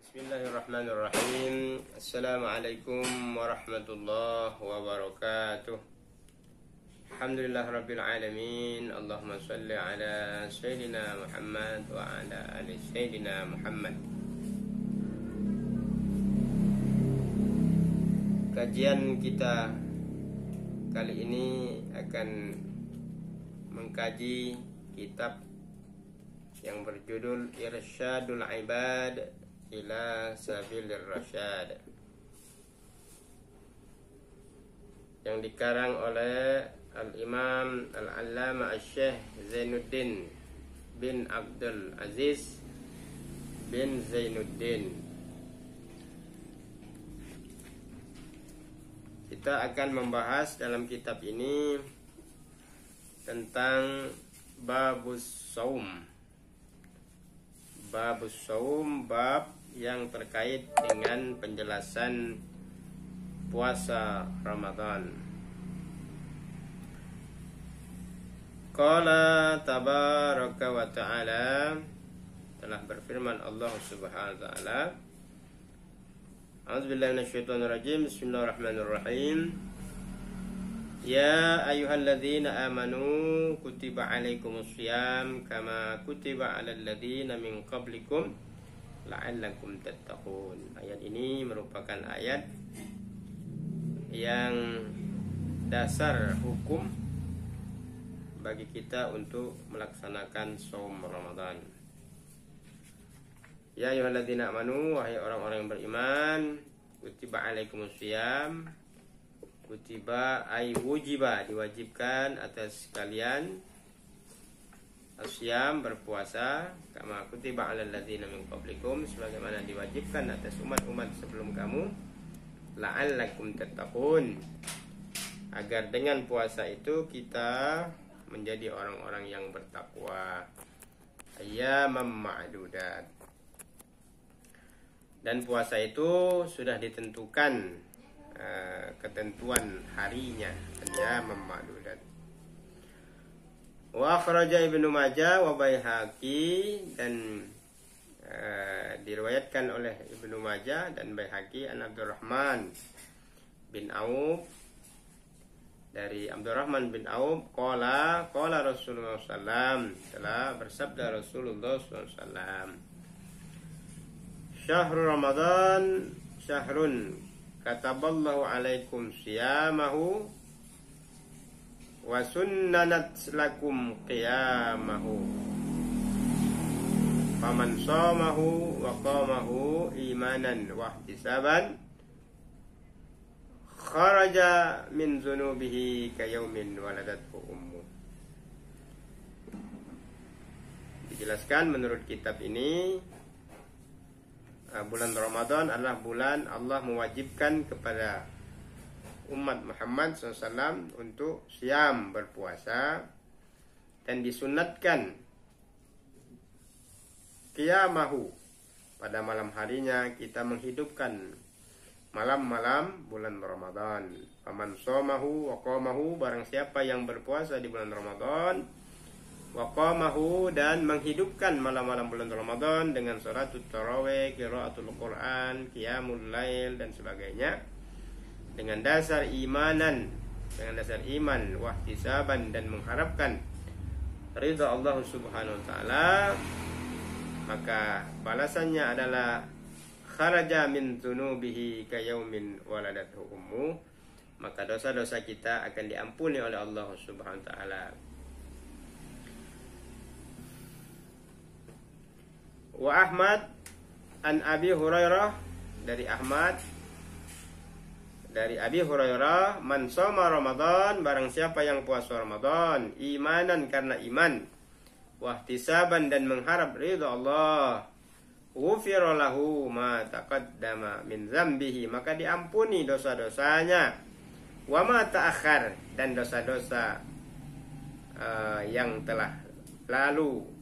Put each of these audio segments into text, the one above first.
Bismillahirrahmanirrahim. Assalamualaikum warahmatullahi wabarakatuh. Alhamdulillah rabbil alamin. Allahumma salli ala Sayyidina Muhammad wa ala ali Sayyidina Muhammad. Kajian kita kali ini akan mengkaji kitab yang berjudul Irsyadul Ibad ila Sabilir Rasyad, yang dikarang oleh Al-Imam Al-Allama Al-Syekh Zainuddin bin Abdul Aziz bin Zainuddin. Kita akan membahas dalam kitab ini tentang Babus Saum. Babus Saum, bab yang terkait dengan penjelasan puasa Ramadan. Qala tabaraka wa ta'ala, telah berfirman Allah Subhanahu wa ta'ala, A'udzubillahi minasyaitonir rajim. Bismillahirrahmanirrahim. Ya ayyuhalladzina amanu kutiba alaikumussyam kama kutiba alal ladzina min qablikum la'allakum tattaqun. Ayat ini merupakan ayat yang dasar hukum bagi kita untuk melaksanakan shaum Ramadan. Ya ayyuhalladzina amanu, wahai orang-orang yang beriman, kutiba alaikumussyam, kutiba ay wujiba, diwajibkan atas kalian, asyam, berpuasa, kama kutiba alal ladzina min qablikum, sebagaimana diwajibkan atas umat-umat sebelum kamu, la'allakum tattaqun, agar dengan puasa itu kita menjadi orang-orang yang bertakwa. Ayyamam ma'dudat. Dan puasa itu sudah ditentukan ketentuan harinya, ayyamam ma'dudat. Wa akhraja Ibnu Majah wa Baihaqi, dan diriwayatkan oleh Ibnu Majah dan Baihaqi an Abdurrahman bin Auf, dari Abdurrahman bin Auf, qala Rasulullah sallallahu, telah bersabda Rasulullah sallallahu, Syahrul Ramadan syahrun kataballahu alaikum siyamahu wa sunnanat lakum qiyamahu faman shamahu wa qamahu imanan wa ihtisaban kharaja min dzunubihi kayaumin waladathu ummu. Dijelaskan menurut kitab ini, bulan Ramadan adalah bulan Allah mewajibkan kepada umat Muhammad SAW untuk siam, berpuasa, dan disunatkan qiyamahu, pada malam harinya kita menghidupkan malam-malam bulan Ramadan. Faman shomahu wa qamahu, barang siapa yang berpuasa di bulan Ramadan, wa qamahu, dan menghidupkan malam-malam bulan Ramadan dengan sholatul tarawih, qiraatul Quran, qiyamul lail, dan sebagainya, dengan dasar imanan, dengan dasar iman, wahtisaban, dan mengharapkan ridha Allah Subhanahu wa ta'ala, maka balasannya adalah kharaja min dzunubihi kayaumin waladathu ummu, maka dosa-dosa kita akan diampuni oleh Allah Subhanahu wa ta'ala. Wa Ahmad an Abi Hurairah, dari Ahmad dari Abi Hurairah, man shoma Ramadan, barang siapa yang puasa Ramadan, imanan, karena iman, wahtisaban, dan mengharap ridha Allah, ghufira lahu ma taqaddama min dzambihi, maka diampuni dosa-dosanya, wa ma ta'akhkhar, dan dosa-dosa yang telah lalu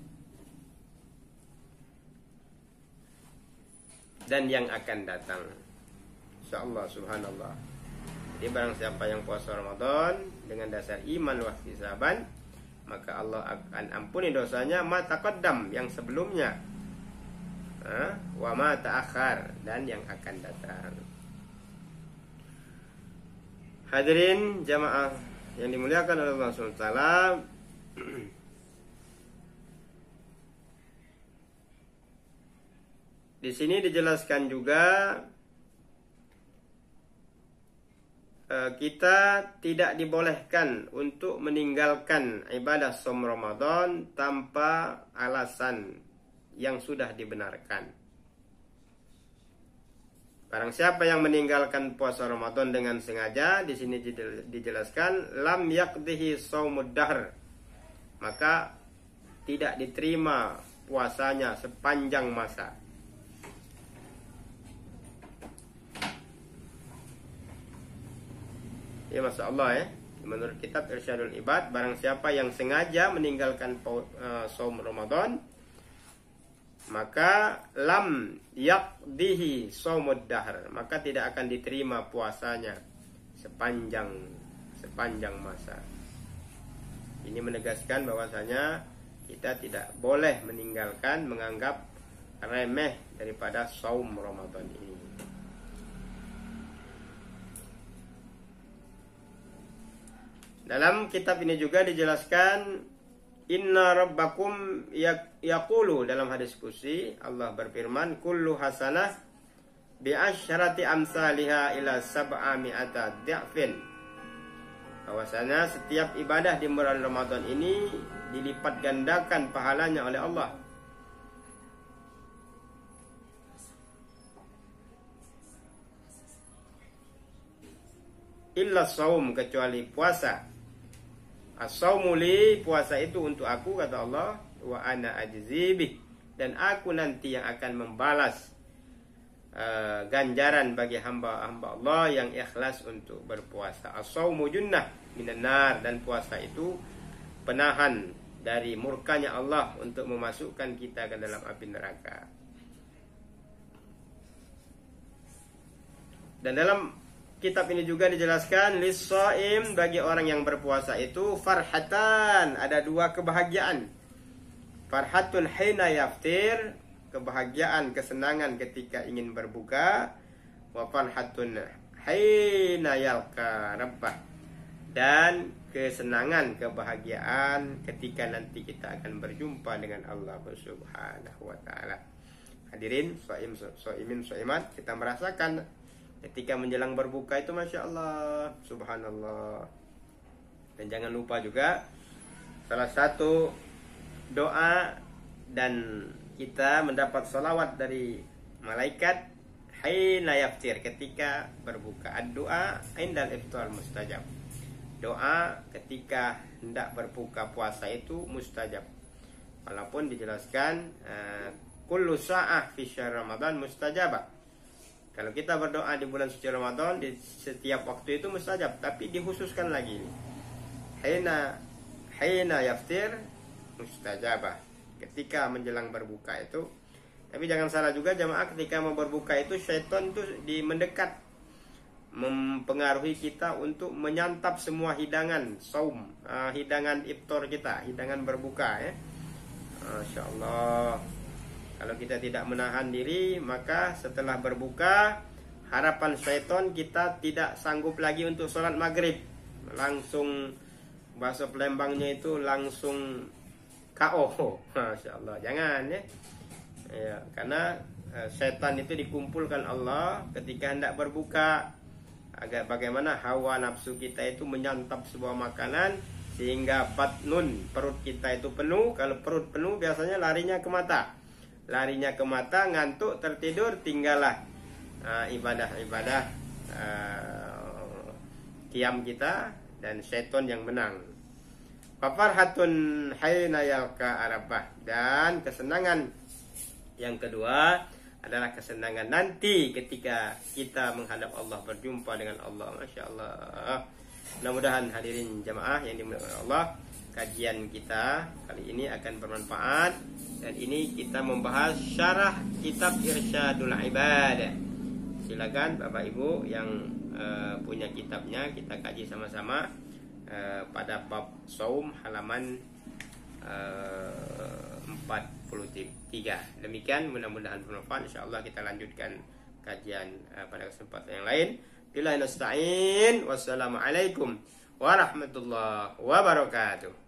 dan yang akan datang, insyaallah. Subhanallah. Jadi barang siapa yang puasa Ramadan dengan dasar iman wa ihtisaban, maka Allah akan ampuni dosanya ma taqaddam, yang sebelumnya, wa ma ta'akhir, dan yang akan datang. Hadirin jamaah yang dimuliakan oleh Allah Subhanahu wa taala, di sini dijelaskan juga kita tidak dibolehkan untuk meninggalkan ibadah shaum Ramadan tanpa alasan yang sudah dibenarkan. Barang siapa yang meninggalkan puasa Ramadan dengan sengaja, di sini dijelaskan lam yaqdihi shaumud dahr, maka tidak diterima puasanya sepanjang masa. Ya, Masya Allah ya. Menurut kitab Irsyadul Ibad, barang siapa yang sengaja meninggalkan shaum Ramadan, maka lam yaqdihi shaumud dahr, maka tidak akan diterima puasanya sepanjang masa. Ini menegaskan bahwasanya kita tidak boleh meninggalkan, menganggap remeh daripada shaum Ramadan ini. Dalam kitab ini juga dijelaskan inna rabbakum yaqulu, dalam hadis qudsi Allah berfirman kullu hasanah bi asyrati amsalihha ila sab'ami'ata dha'fin, bahwasanya setiap ibadah di bulan Ramadan ini dilipat gandakan pahalanya oleh Allah. Illa shaum, kecuali puasa. As-shaumu li, puasa itu untuk aku, kata Allah, wa ana ajzibih, dan aku nanti yang akan membalas ganjaran bagi hamba-hamba Allah yang ikhlas untuk berpuasa. As-shaumu junnah minan nar, dan puasa itu penahan dari murkanya Allah untuk memasukkan kita ke dalam api neraka. Dan dalam kitab ini juga dijelaskan lis-shaim, bagi orang yang berpuasa itu farhatan, ada dua kebahagiaan. Farhatun hina yaftir, kebahagiaan, kesenangan ketika ingin berbuka. Wa farhatun hina yalqa rabbah, dan kesenangan, kebahagiaan ketika nanti kita akan berjumpa dengan Allah Subhanahu wa taala. Hadirin shaimin shaimat, kita merasakan ketika menjelang berbuka itu Masya Allah, Subhanallah. Dan jangan lupa juga salah satu doa dan kita mendapat salawat dari malaikat hina yaftir, ketika berbuka. Ad-doa indal iftar mustajab, doa ketika hendak berbuka puasa itu mustajab. Walaupun dijelaskan kullu sa'ah fi syahr Ramadan mustajabah, kalau kita berdoa di bulan suci Ramadan di setiap waktu itu mustajab, tapi dikhususkan lagi hina yaftir mustajabah, ketika menjelang berbuka itu. Tapi jangan salah juga jamaah, ketika mau berbuka itu syaitan tuh mendekat, mempengaruhi kita untuk menyantap semua hidangan saum, hidangan iftar kita, hidangan berbuka ya. Masya Allah. Kalau kita tidak menahan diri, maka setelah berbuka, harapan syaitan kita tidak sanggup lagi untuk sholat maghrib. Langsung, bahasa Palembangnya itu langsung KO. Masya Allah, jangan ya. Ya, karena syaitan itu dikumpulkan Allah ketika hendak berbuka, agar bagaimana hawa nafsu kita itu menyantap sebuah makanan sehingga batnun, perut kita itu penuh. Kalau perut penuh biasanya larinya ke mata. Larinya ke mata, ngantuk, tertidur, tinggallah ibadah-ibadah qiyam kita, dan syaitan yang menang. Fafarhatun hayna yalqa arabah, dan kesenangan yang kedua adalah kesenangan nanti ketika kita menghadap Allah, berjumpa dengan Allah. Masya Allah. Mudah-mudahan hadirin jamaah yang dimuliakan Allah, kajian kita kali ini akan bermanfaat. Dan ini kita membahas syarah kitab Irsyadul Ibad. Silakan Bapak Ibu yang punya kitabnya, kita kaji sama-sama pada bab saum halaman 43. positif 3. Demikian, mudah-mudahan bermanfaat. Insyaallah kita lanjutkan kajian pada kesempatan yang lain. Billahi nasta'in. Wassalamualaikum warahmatullahi wabarakatuh.